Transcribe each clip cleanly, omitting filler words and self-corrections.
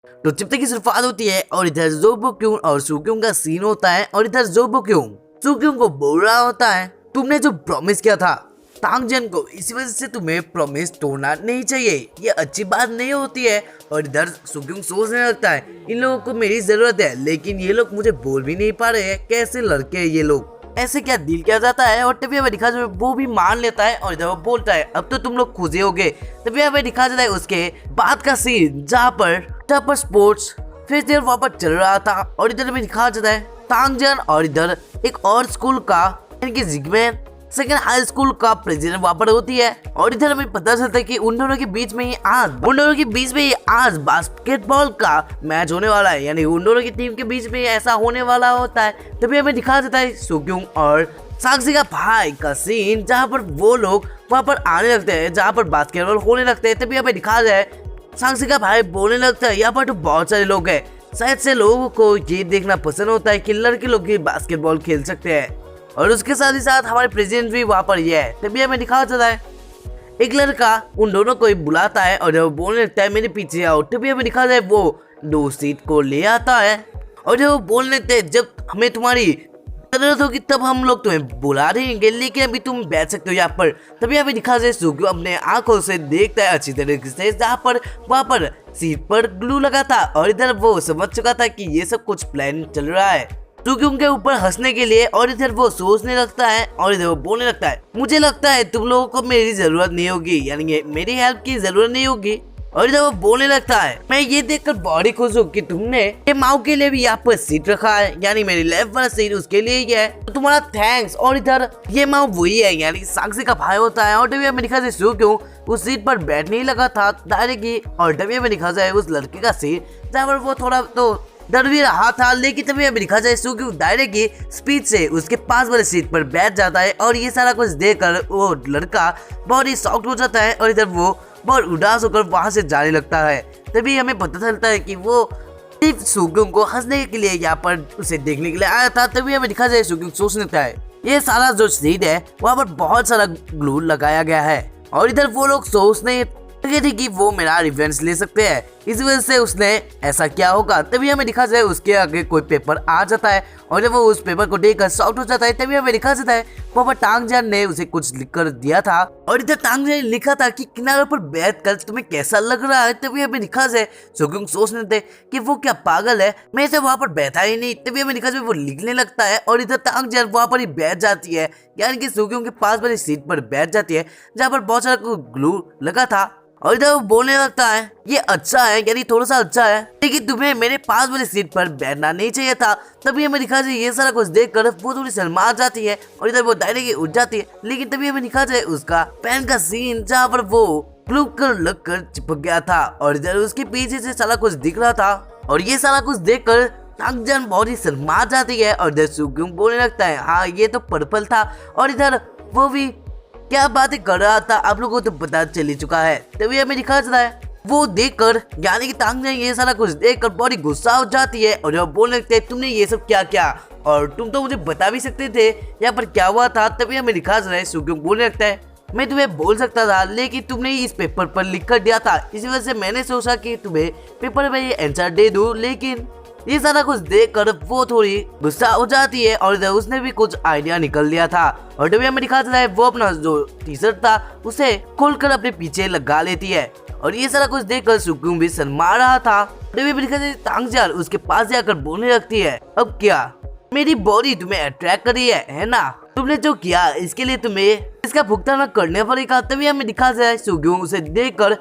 तो चिपते की शुरुआत होती है और इधर जोबोक्यून और सुक्यून का सीन होता है और इधर जोबोक्यून सुक्यून को बोल रहा होता है, तुमने जो प्रॉमिस किया था तांगजन को, इसी वजह से तुम्हें प्रॉमिस तोड़ना नहीं चाहिए, ये अच्छी बात नहीं होती है। और इधर सुक्यून सोचने लगता है इन लोगों को मेरी जरूरत है, लेकिन ये लोग मुझे बोल भी नहीं पा रहे हैं, कैसे लड़के हैं ये लोग, ऐसे क्या डील किया जाता है। और तभी हमें दिखा जाता है वो भी मान लेता है और इधर वो बोलता है अब तो तुम लोग खुश होगे। तभी हमें दिखा जाता है उसके बाद का सीन जहाँ पर स्पोर्ट्स फेस्टिवल वहाँ पर चल रहा था और इधर हमें दिखा जाता है तांगजन और इधर एक और स्कूल का यानी कि जिगमैन सेकेंड हाई स्कूल का प्रेसिडेंट वहाँ पर होती है। और इधर हमें पता चलता है कि उन दोनों के बीच में ही आज बास्केटबॉल का मैच होने वाला है, यानी उन दोनों की टीम के बीच में ऐसा होने वाला होता है। तभी हमें दिखा देता है सुक्यून और साक्षी का भाई का सीन जहाँ पर वो लोग वहाँ पर आने लगते हैं, जहाँ पर बास्केटबॉल होने लगते हैं। तभी हमें दिखा जाए साक्षी का भाई बोलने लगता है यहाँ पर तो बहुत सारे लोग हैं, शायद से लोगों को ये देखना पसंद होता है कि लड़के लोग भी बास्केटबॉल खेल सकते हैं, और उसके साथ ही साथ हमारे प्रेसिडेंट भी वहाँ पर ये है। तभी हमें दिखाया जाता है एक लड़का उन दोनों को बुलाता है और जब वो बोलने लगता है मेरे पीछे आओ, तभी हमें दिखा जाए वो 2 सीट को ले आता है और जब वो बोलने लगते हैं जब हमें तुम्हारी जरूरत होगी तब हम लोग तुम्हें बुला देंगे, लेकिन अभी तुम बैठ सकते हो यहाँ पर। तभी हमें दिखा जाए सुक्यू अपने आंखों से देखता है अच्छी तरीके से जहाँ पर वहाँ पर सीट पर ग्लू लगा था और इधर वो समझ चुका था कि ये सब कुछ प्लान चल रहा है सुक्यू के ऊपर हंसने के लिए। और इधर वो सोचने लगता है और इधर वो बोलने लगता है मुझे लगता है तुम लोगों को मेरी जरूरत नहीं होगी, यानी मेरी हेल्प की जरूरत नहीं होगी। और इधर वो बोलने लगता है मैं ये देखकर बड़ी खुश हूँ कि तुमने ये माऊ के लिए भी यहाँ पर सीट रखा है, यानी मेरी लेफ्ट वाला सीट उसके लिए ही है, तो तुम्हारा थैंक्स। और इधर ये माऊ वही है यानी साक्षी का भाई होता है। और तभी हमें दिखा जाए क्यों उस सीट पर बैठने ही लगा था डायरेक्ट ही। और तभी हमें दिखा जाए उस लड़के का सीट जहाँ पर वो थोड़ा तो डर भी रहा था, लेकिन तभी हमें दिखा जाए क्यों डायरेक्ट ही स्पीड से उसके पास वाले सीट पर बैठ जाता है। और ये सारा कुछ देखकर वो लड़का बहुत ही शॉक्ड हो जाता है और इधर वो बहुत उदास होकर वहां से जाने लगता है। तभी हमें पता चलता है कि वो सिर्फ सुक्यून को हंसने के लिए यहाँ पर उसे देखने के लिए आया था। तभी हमें दिखा जाए सुक्यून सोचने लगता है ये सारा जो सीट है वहाँ पर बहुत सारा ग्लू लगाया गया है और इधर वो लोग सोचने लगे थे कि वो मेरा रिवेंज ले सकते हैं, इस वजह से उसने ऐसा क्या होगा। तभी हमें दिखा जाए उसके आगे कोई पेपर आ जाता है और जब वो उस पेपर को देखकर शॉक्ड हो जाता है। तभी हमें दिखा जाता है पापा तांगजन ने उसे कुछ लिख कर दिया था और इधर तांगजन ने लिखा था कि किनारों पर बैठकर तुम्हें कैसा लग रहा है। तभी हमें दिखा जाए सुक्यून सोचने थे कि वो क्या पागल है, मैं इसे वहाँ पर बैठा ही नहीं। तभी हमें दिखा जाए वो लिखने लगता है और इधर तांगजन वहाँ पर ही बैठ जाती है, यानी कि सुक्यून के पास वाली सीट पर बैठ जाती है जहाँ पर बहुत सारा ग्लू लगा था। और इधर वो बोलने लगता है ये अच्छा है, यानी थोड़ा सा अच्छा है, लेकिन तुम्हें मेरे पास वाली सीट पर बैठना नहीं चाहिए था। तभी हमें दिखा जाए ये सारा कुछ देखकर वो थोड़ी शर्मा जाती है और इधर वो डायरेक्ट उठ जाती है। लेकिन तभी हमें दिखा जाए उसका पेन का सीन जहाँ पर वो ब्लू कलर लगकर चिपक गया था और इधर उसके पीछे से सारा कुछ दिख रहा था। और ये सारा कुछ देखकर तांगजन बहुत ही शर्मा जाती है और इधर सुक्यून बोलने लगता है हाँ ये तो पर्पल था। और इधर वो भी क्या बातें कर रहा था आप लोगों को तो पता चल ही चुका है। तभी हमें दिखा जाता है वो देखकर यानी कि तांगजन ये सारा कुछ देखकर बड़ी गुस्सा हो जाती है और जब बोलने लगते हैं तुमने ये सब क्या किया और तुम तो मुझे बता भी सकते थे यहाँ पर क्या हुआ था। तभी हमें दिखा जाता है सुक्यून बोलने लगता है मैं तुम्हें बोल सकता था, लेकिन तुमने इस पेपर पर लिख कर दिया था, इसी वजह से मैंने सोचा कि तुम्हें पेपर में ये आंसर दे दूं। लेकिन ये सारा कुछ देखकर वो थोड़ी गुस्सा हो जाती है और इधर उसने भी कुछ आइडिया निकल लिया था। और तभी हमें दिखा जाता है वो अपना जो टी शर्ट था उसे खोलकर अपने पीछे लगा लेती है और ये सारा कुछ देखकर सुक्यून भी शर्मा रहा था। तभी हमें दिखा जाता है तांगजन उसके पास जाकर बोलने लगती है अब क्या मेरी बॉडी तुम्हें अट्रैक्ट करी है ना, तुमने जो किया इसके लिए तुम्हें इसका भुगतान करने पड़ेगा। तभी हमें दिखा जाता है सुक्यून उसे देखकर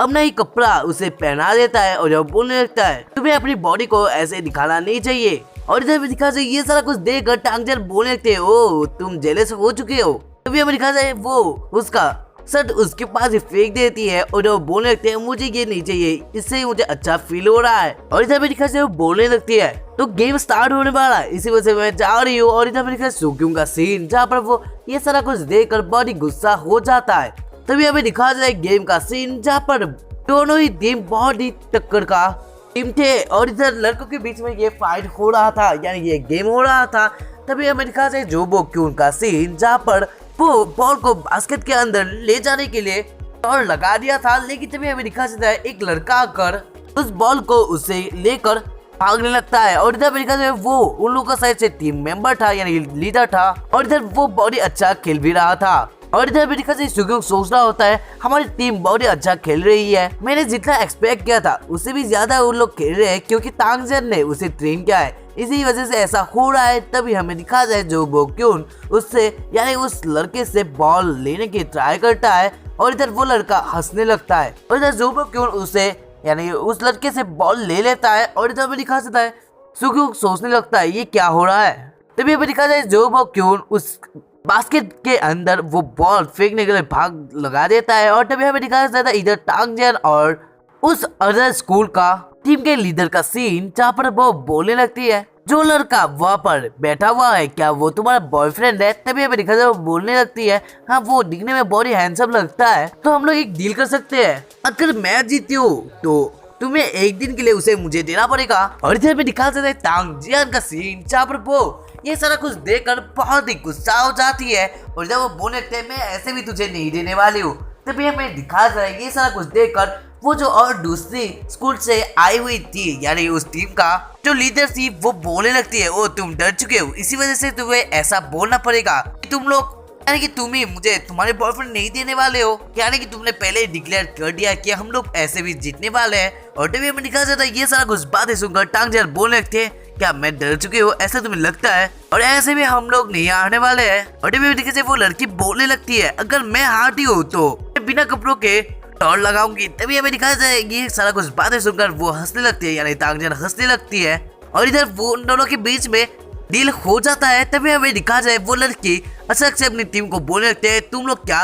अपना ही कपड़ा उसे पहना देता है और जब बोलने लगता है तुम्हें अपनी बॉडी को ऐसे दिखाना नहीं चाहिए। और इधर भी दिखा जाए ये सारा कुछ देखकर तांगजन बोलने लगते हैं ओ तुम जेलस हो चुके हो। तभी हमें दिखा जाए वो उसका शर्ट उसके पास ही फेंक देती है और जब बोलने लगते हैं मुझे ये नहीं चाहिए, इससे मुझे अच्छा फील हो रहा है। और इधर भी दिखा जाए वो बोलने लगती है तो गेम स्टार्ट होने वाला है, इसी वजह से मैं जा रही हूँ। और इधर भी दिखा सुक्यून का सीन जहाँ पर वो ये सारा कुछ देखकर बड़ी गुस्सा हो जाता है। तभी हमें दिखा जाए गेम का सीन जहाँ पर दोनों ही टीम बहुत ही टक्कर का टीम थे और इधर लड़कों के बीच में ये फाइट हो रहा था, यानी ये गेम हो रहा था। तभी हमें दिखा जाए जोबोक्यून का सीन जहाँ पर वो बॉल को बास्केट के अंदर ले जाने के लिए और लगा दिया था। लेकिन तभी हमें दिखा जाता है एक लड़का आकर उस बॉल को उसे लेकर भागने लगता है। और इधर देखा जाए वो उन लोगों का साइड से टीम मेंबर था यानी लीडर था और इधर वो बहुत ही अच्छा खेल भी रहा था। और इधर देखा जाए सुक्योंग सोच रहा होता है हमारी टीम बहुत ही अच्छा खेल रही है, मैंने जितना एक्सपेक्ट किया था उससे भी ज्यादा उन लोग खेल रहे हैं क्योंकि तांगजन ने उसे ट्रेन किया है, इसी वजह से ऐसा हो रहा है। तभी हमें दिखा जाए जो बोक्यून उससे यानी उस लड़के से बॉल लेने की ट्राई करता है और इधर वो लड़का हंसने लगता है और इधर जो बोक्यून उसे यानी उस लड़के से बॉल ले लेता है और इधर हमें दिखा जाता है सुक्योंग सोचने लगता है ये क्या हो रहा है। तभी हमें दिखा जाए जो बोक्यून उस बास्केट के अंदर वो बॉल फेंकने के लिए भाग लगा देता है और तभी हमें दिखाया जाता है इधर तांगजन और उस अदर स्कूल का टीम के लीडर का सीन जहाँ पर वो बोलने लगती है जो लड़का वहाँ पर बैठा हुआ है क्या वो तुम्हारा बॉयफ्रेंड है। तभी हमें दिखा जाता है वो बोलने लगती है हाँ वो दिखने में बहुत ही हैंडसम लगता है, तो हम लोग एक डील कर सकते हैं, अगर मैं जीती हूँ तो तुम्हें एक दिन के लिए उसे मुझे देना पड़ेगा। और इधर में दिखा जाता है तांगजियान का सीन जहाँ पर वो ये सारा कुछ देखकर बहुत ही गुस्सा हो जाती है और जब वो बोलने लगते हैं मैं ऐसे भी तुझे नहीं देने वाली हूँ। तभी हमें दिखा जाए ये सारा कुछ देखकर वो जो और दूसरी स्कूल से आई हुई थी यानी उस टीम का जो लीडर थी वो बोलने लगती है ओ तुम डर चुके हो, इसी वजह से तुम्हें ऐसा बोलना पड़ेगा कि तुम लोग यानी कि तुम ही मुझे तुम्हारे बॉयफ्रेंड नहीं देने वाले हो, यानी कि तुमने पहले ही डिक्लेयर कर दिया कि हम लोग ऐसे भी जीतने वाले हैं। और टीवी में दिखाया जाता है ये सारा कुछ बातें सुनकर तांगजन बोलने लगते हैं क्या मैं डर चुके हो ऐसा तुम्हें लगता है और ऐसे भी हम लोग नहीं हारने वाले हैं। और टीवी में दिखाते वो लड़की बोलने लगती है अगर मैं हारती हूँ तो मैं बिना कपड़ों के टॉर लगाऊंगी। तभी हमें दिखाया जाए ये सारा कुछ बातें सुनकर वो हंसने लगती है यानी तांगजन हंसने लगती है और इधर वो उन दोनों के बीच में डील हो जाता है। तभी हमें दिखा जाए वो लड़की अचानक से अपनी टीम को बोलने लगते हैं तुम लोग क्या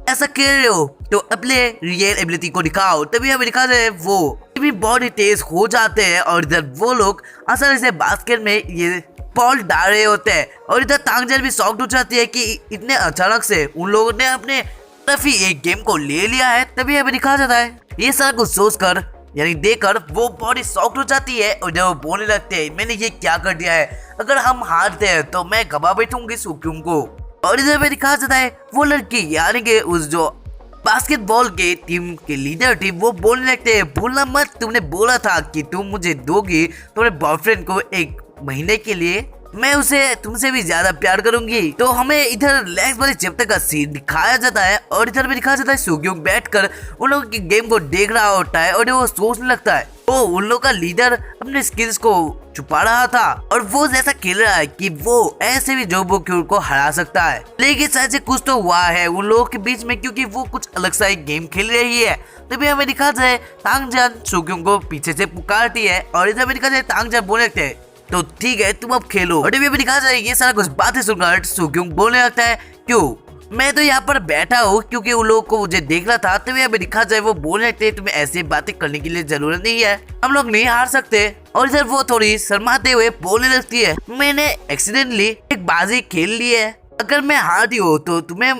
ऐसा खेल रहे हो तो अपने रियल एबिलिटी को दिखाओ। तभी हमें दिखा जाए वो भी बहुत ही तेज हो जाते हैं और इधर वो लोग आसानी से बास्केट में ये बॉल डाल रहे होते हैं और इधर तांगजन भी शॉक्ड हो जाती है कि इतने अचानक से उन लोगों ने अपने तरफ ही एक गेम को ले लिया है। तभी हमें दिखा जाता है ये सारा कुछ सोचकर यानी देखकर वो बहुत ही शॉक्ड हो जाती है और जब वो बोलने लगते हैं मैंने ये क्या कर दिया है, अगर हम हारते हैं तो मैं गवा बैठूंगी सुक्योंग को। और इधर में दिखा जाता है वो लड़की यानी कि उस जो बास्केटबॉल के टीम के लीडर थी वो बोलने लगते हैं भूलना मत तुमने बोला था कि तुम मुझे दोगी तुम्हारे बॉयफ्रेंड को 1 महीने के लिए, मैं उसे तुमसे भी ज्यादा प्यार करूंगी। तो हमें इधर लेग्स वाले चैप्टर का सीन दिखाया जाता है और इधर में दिखाया जाता है सुक्योंग बैठकर उन लोगों की गेम को देख रहा होता है और वो सोचने लगता है वो उन लोगों का लीडर अपने स्किल्स को छुपा रहा था और वो जैसा खेल रहा है कि वो ऐसे भी जो बोक्यून को हरा सकता है, लेकिन शायद से कुछ तो हुआ है उन लोगों के बीच में क्योंकि वो कुछ अलग सा एक गेम खेल रही है। तभी हमें दिखा जाए तांगजन सुक्योंग को पीछे से पुकारती है और इधर में दिखा जाए तांगजन बोलने लगते हैं तो ठीक है तुम अब खेलो। और टीवी में दिखा जाए ये सारा कुछ बातें सुनकर सुक्योंग बोलने लगता है क्यों मैं तो यहाँ पर बैठा हूँ क्योंकि उन लोगों को मुझे देखना था। तभी हमें दिखा जाए वो बोलने लगते हैं तुम्हें ऐसी बातें करने की लिए जरूरत नहीं है, हम लोग नहीं हार सकते। और इधर वो थोड़ी शर्माते हुए बोलने लगती है मैंने एक्सीडेंटली एक बाजी खेल ली है, अगर मैं हारती हूँ तो तुम्हें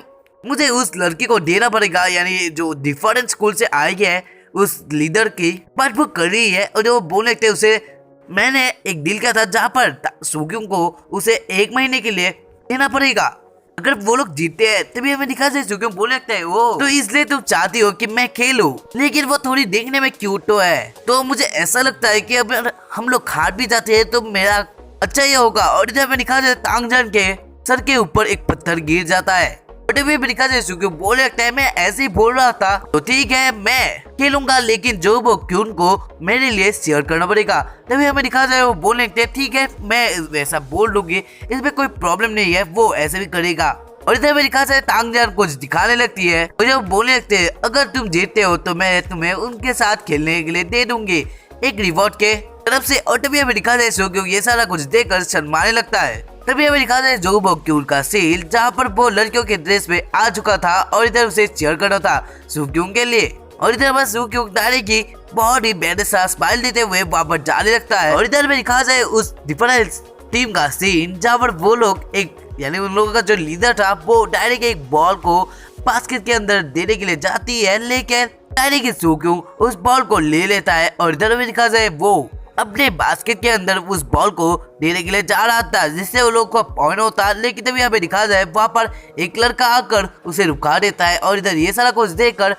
मुझे उस लड़की को देना पड़ेगा यानी जो डिफरेंट स्कूल से आई है उस लीडर की बात वो कर रही है। और जो बोलने लगते उसे मैंने एक डील किया था जहाँ पर सुक्योंग को उसे 1 महीने के लिए देना पड़ेगा अगर वो लोग जीते हैं। तभी हमें दिखा जाए सुक्योंग बोलने लगता है वो तो इसलिए तुम चाहती हो कि मैं खेलूं, लेकिन वो थोड़ी देखने में क्यूट तो है तो मुझे ऐसा लगता है कि अगर हम लोग हार भी जाते हैं तो मेरा अच्छा ही होगा। और इधर हमें दिखा जाए तांगजन के सर के ऊपर एक पत्थर गिर जाता है और भी दिखा जाए सुक्योंग बोलने लगता है मैं ऐसे ही बोल रहा था तो ठीक है मैं खेलूंगा लेकिन जो बोक्यून को मेरे लिए शेयर करना पड़ेगा। तभी हमें दिखा जाए वो बोलने लगते हैं ठीक है मैं वैसा बोल लूंगी इसमें कोई प्रॉब्लम नहीं है, वो ऐसे भी करेगा। और इधर में दिखा जाए तांगजन कुछ दिखाने लगती है और जब बोलने लगते हैं अगर तुम जीतते हो तो मैं तुम्हें उनके साथ खेलने के लिए दे दूंगी एक रिवॉर्ड के तरफ से। और तभी हमें दिखा जाए सुक्योंग ये सारा कुछ देखकर शर्माने लगता है। तभी हमें दिखा जाए जो बोक्यून का सील जहाँ पर वो लड़कियों के ड्रेस में आ चुका था और इधर उसे चेयर करना था सुक्योंग के लिए। और इधर बस सुक्योंग दाढ़ी की बहुत ही बेहद सा स्माइल देते हुए वापस जाने लगता है। और इधर में दिखा जाए उस डिफरेंस टीम का सीन जहाँ पर वो लोग एक यानी उन लोगों का जो लीडर था वो डायरेक्ट एक बॉल को बास्केट के अंदर देने के लिए जाती है लेकिन डायरेक्ट सुक्योंग उस बॉल को ले लेता है। और इधर में दिखा जाए वो अपने बास्केट के अंदर उस बॉल को देने के लिए जा रहा था जिससे वो लोग को पॉइंट होता, लेकिन तभी हमें दिखा जाए वहाँ पर एक लड़का आकर उसे रुका देता है। और इधर ये सारा कुछ देखकर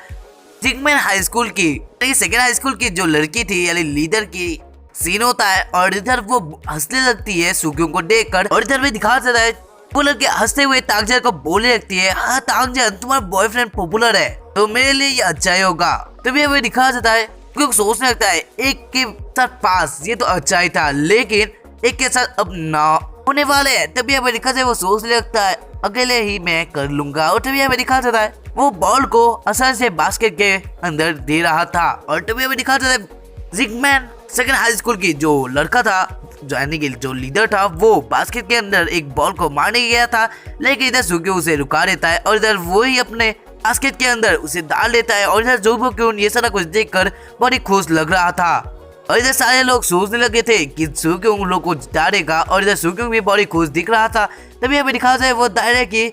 जिगमैन हाई स्कूल की सेकेंड हाई स्कूल की जो लड़की थी यानी लीडर की सीन होता है और इधर वो हंसने लगती है सुक्योंग को देखकर और इधर भी दिखा जाता है वो लड़के हंसते हुए तांगजन को बोलने लगती है, हाँ तांगजन तुम्हारा बॉयफ्रेंड पॉपुलर है तो मेरे लिए ये अच्छा ही होगा। तभी हमें दिखा जाता है क्योंकि सोचने लगता है एक के साथ पास ये तो अच्छा ही था लेकिन एक के साथ अब ना होने वाले हैं। तभी हमें दिखा जाता है वो सोचने लगता है अकेले ही मैं कर लूंगा और तभी हमें दिखा जाता है वो बॉल को आसानी से बास्केट के अंदर दे रहा था और तभी हमें दिखा जाता है जिगमैन सेकेंड हाई स्कूल की जो लड़का था यानी कि जो लीडर था वो बास्केट के अंदर एक बॉल को मारने गया था लेकिन इधर सुक्यों उसे रुका देता है और इधर वो ही अपने बास्केट के अंदर उसे डाल देता है और इधर जोबोक्यून ये सारा कुछ देखकर बहुत ही खुश लग रहा था और इधर सारे लोग सोचने लगे थे कि सुक्यों लोग को जिताएगा और इधर सुक्यों भी बहुत ही खुश दिख रहा था। तभी हमें दिखा जाए वो दायरे की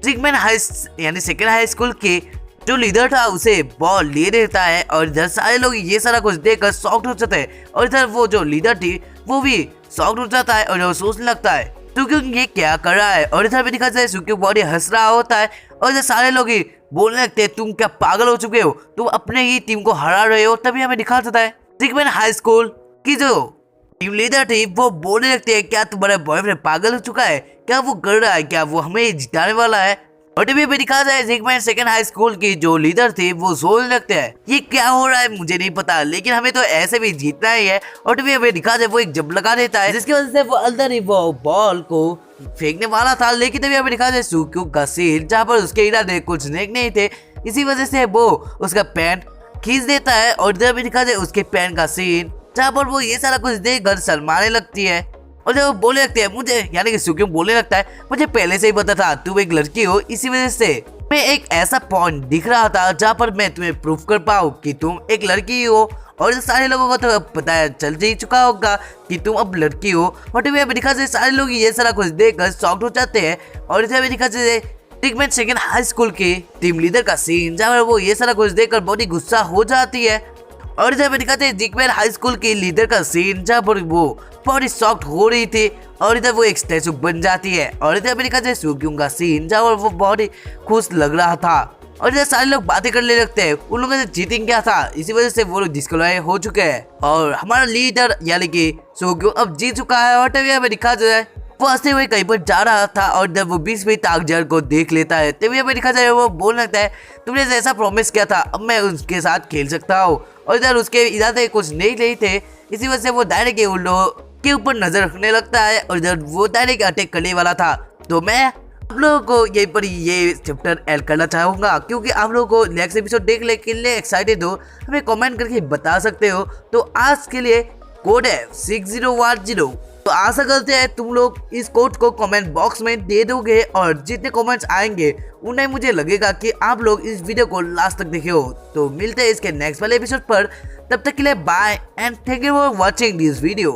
जिगमैन हाई यानी सेकेंड हाई स्कूल के जो लीडर था उसे बॉल ले देता है और इधर सारे लोग ये सारा कुछ देखकर शॉक्ड हो जाते हैं और इधर वो जो लीडर थी वो भी शॉक्ड हो जाता है और वो सोचने लगता है सुक्यों ये क्या कर रहा है और इधर भी दिखा जाए सुक्यों बहुत ही हंस रहा होता है और इधर सारे लोग ही बोलने लगते हैं तुम क्या पागल हो चुके हो, तुम अपने ही टीम को हरा रहे हो। तभी हमें दिखा जाता है जिगमैन हाई स्कूल की जो टीम लीडर थी वो बोलने लगते हैं क्या तुम्हारा बॉयफ्रेंड पागल हो चुका है, क्या वो कर रहा है, क्या वो हमें जिताने वाला है। और टीवी पे दिखा जाए जिगमैन सेकेंड हाई स्कूल की जो लीडर थे वो सोचने लगते हैं ये क्या हो रहा है मुझे नहीं पता लेकिन हमें तो ऐसे भी जीतना ही है। और टीवी पे दिखा जाए वो एक जंप लगा देता है जिसकी वजह से वो अंदर ही वो बॉल को फेंकने वाला था लेकिन तभी हमें दिखा जाए सुक्यों का सीन जहाँ पर उसके इरादे कुछ नेक नहीं थे, इसी वजह से वो उसका पैंट खींच देता है और इधर भी दिखा जाए उसके पैंट का सीन जहाँ पर वो ये सारा कुछ देखकर शर्माने लगती है और जब वो बोलने लगते हैं मुझे यानी कि सुक्यों बोलने लगता है मुझे पहले से ही पता था तुम एक लड़की हो, इसी वजह से मैं एक ऐसा पॉइंट दिख रहा था जहाँ पर मैं तुम्हें प्रूफ कर पाऊँ कि तुम एक लड़की हो और सारे लोगों को तो पता चल ही चुका होगा कि तुम अब लड़की हो। और टीवी में दिखा जाए सारे लोग ये सारा कुछ देखकर शॉक्ड हो जाते हैं और इधर भी दिखा जाए जिगमैन सेकेंड हाई स्कूल की टीम लीडर का सीन जहाँ पर वो ये सारा कुछ देखकर बहुत ही गुस्सा हो जाती है और इधर पे दिखाते हैं जिगमैन हाई स्कूल की लीडर का सीन जहाँ पर वो बहुत ही शॉक्ड हो रही थी और इधर वो एक स्टैचू बन जाती है और इधर पे दिखाते हैं सुक्यों का सीन जहाँ पर वो बहुत ही खुश लग रहा था और इधर सारे लोग बातें करने लगते हैं उन लोगों ने चीटिंग किया था इसी वजह से वो लोग डिस्क्वालीफाई हो चुके हैं और हमारा लीडर यानी कि सुक्यों अब जीत चुका है। और तभी हमें दिखा जाए वो हंसते हुए कहीं पर जा रहा था और जब वो बीच में तांगजन को देख लेता है तभी हमें दिखा जाए वो बोलने लगता है तुमने जैसा प्रॉमिस किया था अब मैं उसके साथ खेल सकता हूँ। और इधर उसके इरादे कुछ नहीं थे इसी वजह से वो दायरे के उन लोगों के ऊपर नजर रखने लगता है और इधर वो दायरे के अटैक करने वाला था। तो मैं आप लोगों को यहीं पर ये चैप्टर एड करना चाहूंगा क्योंकि आप लोगों को नेक्स्ट एपिसोड देखने के लिए एक्साइटेड हो हमें कमेंट करके बता सकते हो। तो आज के लिए कोड है 6010। तो आशा करते हैं तुम लोग इस कोड को कमेंट बॉक्स में दे दोगे और जितने कमेंट्स आएंगे उन्हें मुझे लगेगा कि आप लोग इस वीडियो को लास्ट तक देखे हो। तो मिलते हैं इसके नेक्स्ट वाले एपिसोड पर, तब तक के लिए bye and thank you for watching this video.